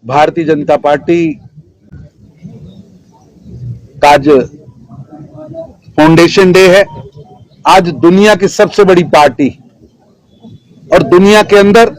Bharatiya Janata party का आज foundation day है। आज दुनिया की सबसे बड़ी पार्टी और दुनिया के अंदर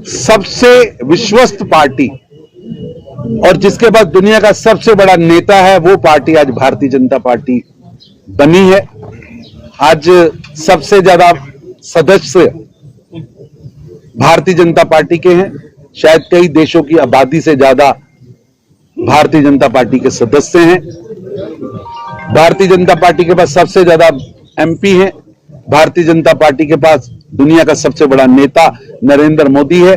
सबसे विश्वस्त पार्टी और जिसके पास दुनिया का सबसे बड़ा नेता है, वो पार्टी आज भारतीय जनता पार्टी बनी है। आज सबसे ज्यादा सदस्य भारतीय जनता पार्टी के हैं। शायद कई देशों की आबादी से ज्यादा भारतीय जनता पार्टी के सदस्य हैं। भारतीय जनता पार्टी के पास सबसे ज्यादा एमपी हैं। भारतीय जनता पार्टी के पास दुनिया का सबसे बड़ा नेता नरेंद्र मोदी है।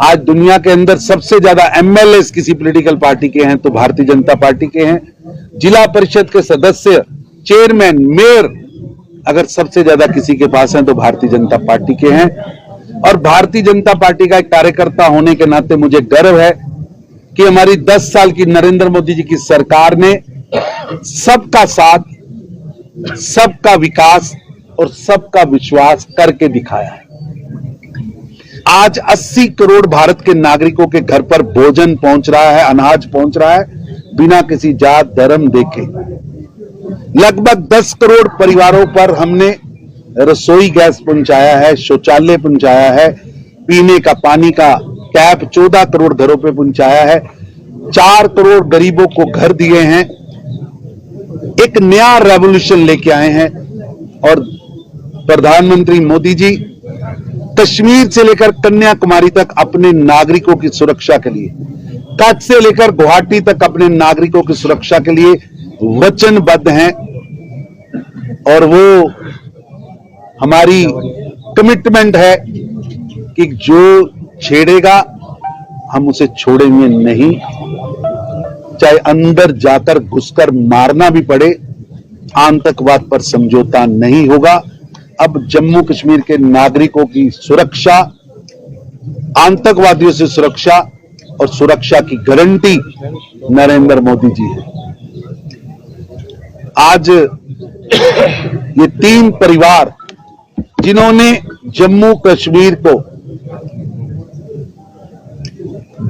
आज दुनिया के अंदर सबसे ज्यादा एमएलए किसी पॉलिटिकल पार्टी के हैं तो भारतीय जनता पार्टी के हैं। जिला परिषद के सदस्य, चेयरमैन, मेयर अगर सबसे ज्यादा किसी के पास हैं तो भारतीय जनता पार्टी के हैं। और भारतीय जनता पार्टी का एक कार्यकर्ता होने के नाते मुझे गर्व है कि हमारी 10 साल की नरेंद्र मोदी जी की सरकार ने सबका साथ, सबका विकास और सबका विश्वास करके दिखाया है। आज 80 करोड़ भारत के नागरिकों के घर पर भोजन पहुंच रहा है, अनाज पहुंच रहा है, बिना किसी जात धर्म देखे। लगभग 10 करोड़ परिवारों पर हमने रसोई गैस पहुंचाया है, शौचालय पहुंचाया है, पीने का पानी का टैप 14 करोड़ घरों पे पहुंचाया है, 4 करोड़ गरीबों को घर दिए हैं। एक नया रेवोल्यूशन लेके आए हैं। और प्रधानमंत्री मोदी जी कश्मीर से लेकर कन्याकुमारी तक अपने नागरिकों की सुरक्षा के लिए, कच्छ से लेकर गुवाहाटी तक अपने नागरिकों की सुरक्षा के लिए वचनबद्ध हैं। और वो हमारी कमिटमेंट है कि जो छेड़ेगा हम उसे छोड़ेंगे नहीं, चाहे अंदर जाकर घुसकर मारना भी पड़े, आतंकवाद पर समझौता नहीं होगा। अब जम्मू कश्मीर के नागरिकों की सुरक्षा, आतंकवादियों से सुरक्षा और सुरक्षा की गारंटी नरेंद्र मोदी जी है। आज ये 3 परिवार जिन्होंने जम्मू कश्मीर को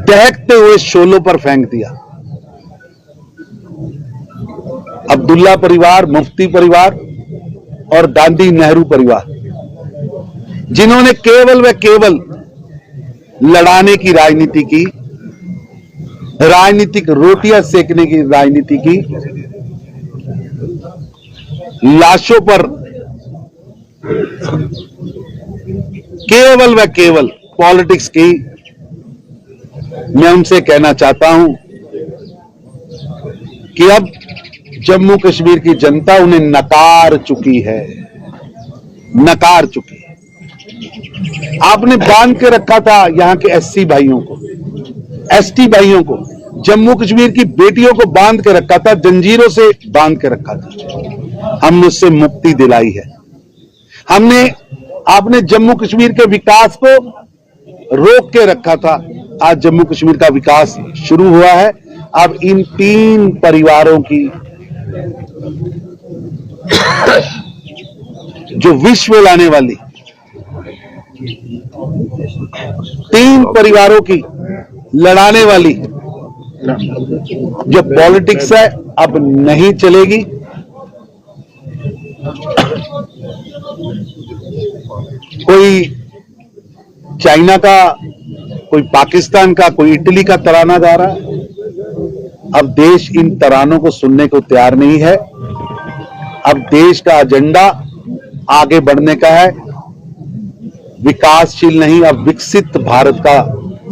दहकते हुए शोलों पर फेंक दिया, अब्दुल्ला परिवार, मुफ्ती परिवार और गांधी नेहरू परिवार, जिन्होंने केवल व केवल लड़ाने की राजनीति की, राजनीतिक रोटियां सेकने की राजनीति की, लाशों पर केवल व केवल पॉलिटिक्स की। मैं उनसे कहना चाहता हूं कि अब जम्मू कश्मीर की जनता उन्हें नकार चुकी है, नकार चुकी है। आपने बांध के रखा था यहां के एससी भाइयों को, एसटी भाइयों को, जम्मू कश्मीर की बेटियों को बांध के रखा था, जंजीरों से बांध के रखा था। हमने उससे मुक्ति दिलाई है। आपने जम्मू कश्मीर के विकास को रोक के रखा था। आज जम्मू कश्मीर का विकास शुरू हुआ है। अब इन 3 परिवारों की जो विश्व लाने वाली, 3 परिवारों की लड़ाने वाली जो पॉलिटिक्स है अब नहीं चलेगी। कोई चाइना का, कोई पाकिस्तान का, कोई इटली का तराना गा रहा है। अब देश इन तरानों को सुनने को तैयार नहीं है। अब देश का एजेंडा आगे बढ़ने का है, विकासशील नहीं, अब विकसित भारत का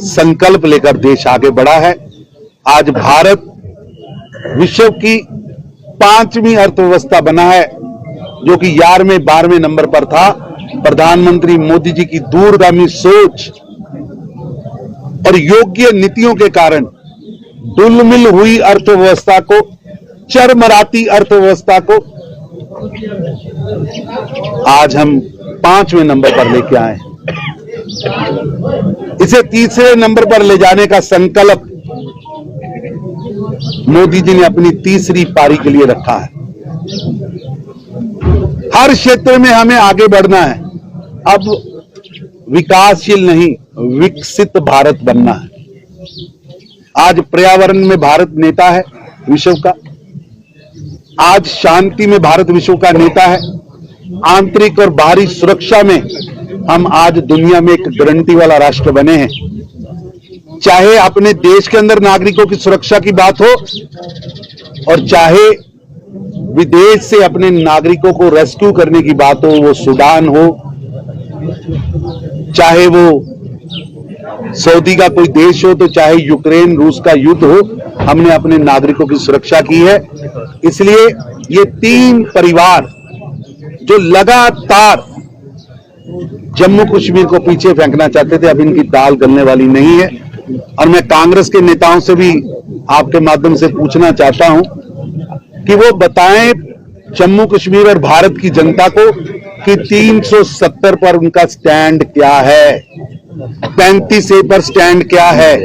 संकल्प लेकर देश आगे बढ़ा है। आज भारत विश्व की 5वीं अर्थव्यवस्था बना है, जो कि 11वें 12वें नंबर पर था। प्रधानमंत्री मोदी जी की दूरगामी सोच और योग्य नीतियों के कारण डुलमिल हुई अर्थव्यवस्था को, चरमराती अर्थव्यवस्था को आज हम 5वें नंबर पर लेके आए। इसे 3रे नंबर पर ले जाने का संकल्प मोदी जी ने अपनी 3री पारी के लिए रखा है। हर क्षेत्र में हमें आगे बढ़ना है। अब विकासशील नहीं, विकसित भारत बनना है। आज पर्यावरण में भारत नेता है विश्व का, आज शांति में भारत विश्व का नेता है, आंतरिक और बाहरी सुरक्षा में हम आज दुनिया में एक गारंटी वाला राष्ट्र बने हैं। चाहे अपने देश के अंदर नागरिकों की सुरक्षा की बात हो और चाहे विदेश से अपने नागरिकों को रेस्क्यू करने की बात हो, वो सूडान हो, चाहे वो सऊदी का कोई देश हो, तो चाहे यूक्रेन रूस का युद्ध हो, हमने अपने नागरिकों की सुरक्षा की है। इसलिए ये तीन परिवार जो लगातार जम्मू कश्मीर को पीछे फेंकना चाहते थे, अब इनकी दाल गलने वाली नहीं है। और मैं कांग्रेस के नेताओं से भी आपके माध्यम से पूछना चाहता हूं कि वो बताएं जम्मू कश्मीर और भारत की जनता को कि 370 पर उनका स्टैंड क्या है, 35A पर स्टैंड क्या है।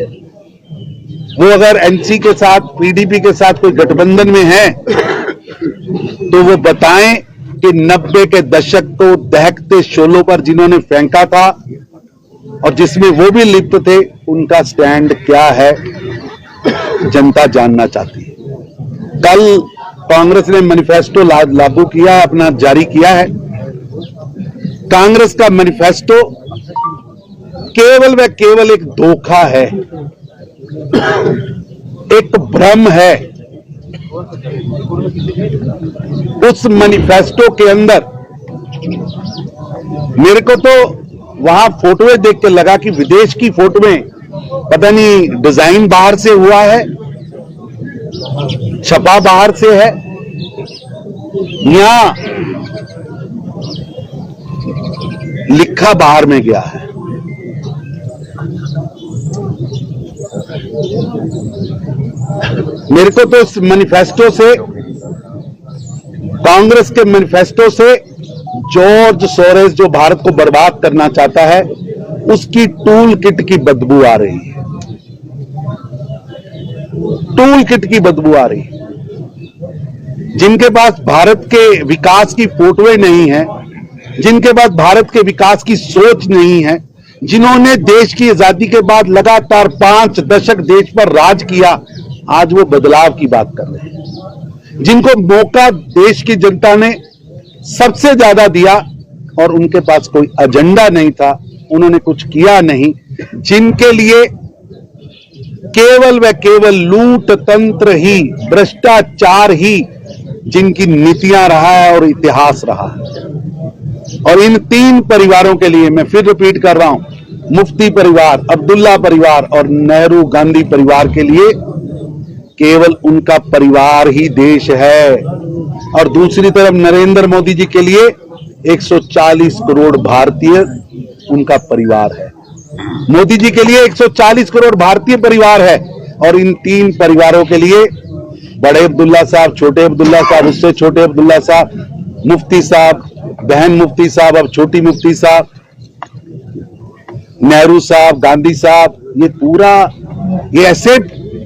वो अगर एनसी के साथ, पीडीपी के साथ कोई गठबंधन में है तो वो बताएं कि 90 के दशक को दहकते शोलों पर जिन्होंने फेंका था और जिसमें वो भी लिप्त थे, उनका स्टैंड क्या है, जनता जानना चाहती है। कल कांग्रेस ने मैनिफेस्टो लागू किया, अपना जारी किया है। कांग्रेस का मैनिफेस्टो केवल व केवल एक धोखा है, एक भ्रम है। उस मैनिफेस्टो के अंदर मेरे को तो वहां फोटोएं देख के लगा कि विदेश की फोटोएं, पता नहीं डिजाइन बाहर से हुआ है, छपा बाहर से है, या लिखा बाहर में गया है। मेरे को तो इस मैनिफेस्टो से, कांग्रेस के मैनिफेस्टो से जॉर्ज सोरेस जो भारत को बर्बाद करना चाहता है, उसकी टूल किट की बदबू आ रही है। टूल किट की बदबू आ रही है। जिनके पास भारत के विकास की फोटोएं नहीं है, जिनके पास भारत के विकास की सोच नहीं है, जिन्होंने देश की आजादी के बाद लगातार 5 दशक देश पर राज किया, आज वो बदलाव की बात कर रहे हैं। जिनको मौका देश की जनता ने सबसे ज्यादा दिया और उनके पास कोई एजेंडा नहीं था, उन्होंने कुछ किया नहीं, जिनके लिए केवल व केवल लूट तंत्र ही, भ्रष्टाचार ही जिनकी नीतियां रहा है और इतिहास रहा है। और इन तीन परिवारों के लिए मैं फिर रिपीट कर रहा हूं, मुफ्ती परिवार, अब्दुल्ला परिवार और नेहरू गांधी परिवार के लिए केवल उनका परिवार ही देश है। और दूसरी तरफ नरेंद्र मोदी जी के लिए 140 करोड़ भारतीय उनका परिवार है। मोदी जी के लिए 140 करोड़ भारतीय परिवार है। और इन तीन परिवारों के लिए बड़े अब्दुल्ला साहब, छोटे अब्दुल्ला साहब, उससे छोटे अब्दुल्ला साहब, मुफ्ती साहब, बहन मुफ्ती साहब, अब छोटी मुफ्ती साहब, नेहरू साहब, गांधी साहब, ये पूरा, ये ऐसे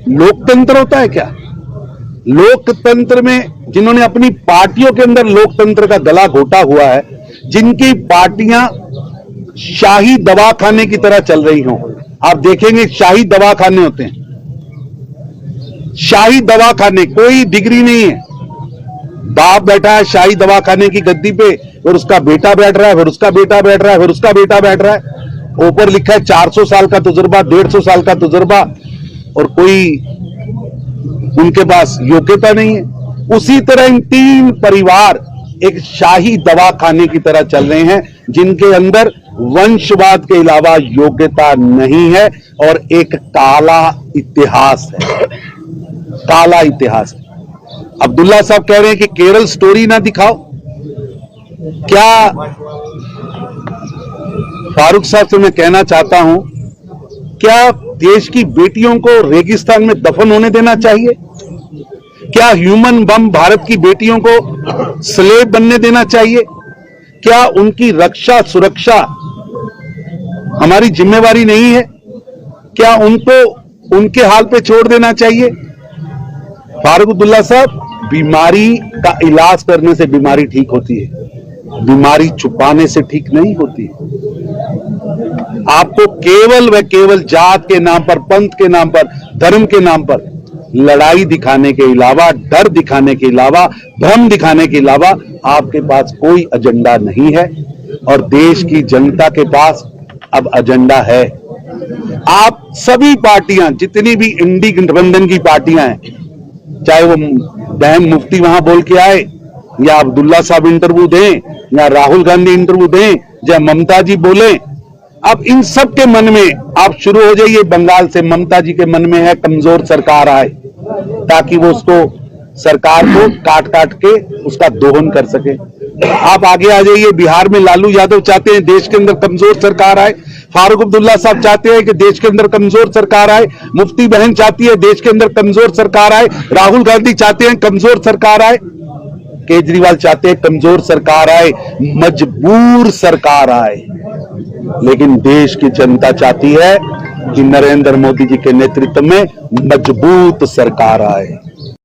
लोकतंत्र होता है क्या? लोकतंत्र में जिन्होंने अपनी पार्टियों के अंदर लोकतंत्र का गला घोटा हुआ है, जिनकी पार्टियां शाही दवाखाने की तरह चल रही हों, आप देखेंगे शाही दवाखाने होते हैं, शाही दवाखाने, कोई डिग्री नहीं है, बाप बैठा है शाही दवाखाने की गद्दी पे, और उसका बेटा बैठ रहा है, फिर उसका बेटा बैठ रहा है, फिर उसका बेटा बैठ रहा है, ऊपर लिखा है 400 साल का तजुर्बा, 150 साल का तजुर्बा, और कोई उनके पास योग्यता नहीं है। उसी तरह इन तीन परिवार एक शाही दवाखाने की तरह चल रहे हैं, जिनके अंदर वंशवाद के अलावा योग्यता नहीं है और एक काला इतिहास है, काला इतिहास है। अब्दुल्ला साहब कह रहे हैं कि केरल स्टोरी ना दिखाओ। क्या फारूक साहब से मैं कहना चाहता हूं, क्या देश की बेटियों को रेगिस्तान में दफन होने देना चाहिए? क्या ह्यूमन बम भारत की बेटियों को स्लेव बनने देना चाहिए? क्या उनकी रक्षा सुरक्षा हमारी जिम्मेवारी नहीं है? क्या उनको उनके हाल पे छोड़ देना चाहिए? फारूक अब्दुल्ला साहब, बीमारी का इलाज करने से बीमारी ठीक होती है, बीमारी छुपाने से ठीक नहीं होती है। आपको केवल व केवल जात के नाम पर, पंथ के नाम पर, धर्म के नाम पर लड़ाई दिखाने के अलावा, डर दिखाने के अलावा, भ्रम दिखाने के अलावा आपके पास कोई एजेंडा नहीं है। और देश की जनता के पास अब एजेंडा है। आप सभी पार्टियां, जितनी भी इंडी गठबंधन की पार्टियां हैं, चाहे वो बहन मुफ्ती वहां बोल के आए, या अब्दुल्ला साहब इंटरव्यू दें, या राहुल गांधी इंटरव्यू दें, या ममता जी बोले, अब इन सब के मन में आप शुरू हो जाइए। बंगाल से ममता जी के मन में है कमजोर सरकार आए, ताकि वो उसको सरकार को काट काट के उसका दोहन कर सके। आप आगे आ जाइए, बिहार में लालू यादव चाहते हैं देश के अंदर कमजोर सरकार आए, फारूक अब्दुल्ला साहब चाहते हैं कि देश के अंदर कमजोर सरकार आए, मुफ्ती बहन चाहती है देश के अंदर कमजोर सरकार आए, राहुल गांधी चाहते हैं कमजोर सरकार आए, केजरीवाल चाहते हैं कमजोर सरकार आए, मजबूर सरकार आए। लेकिन देश की जनता चाहती है कि नरेंद्र मोदी जी के नेतृत्व में मजबूत सरकार आए।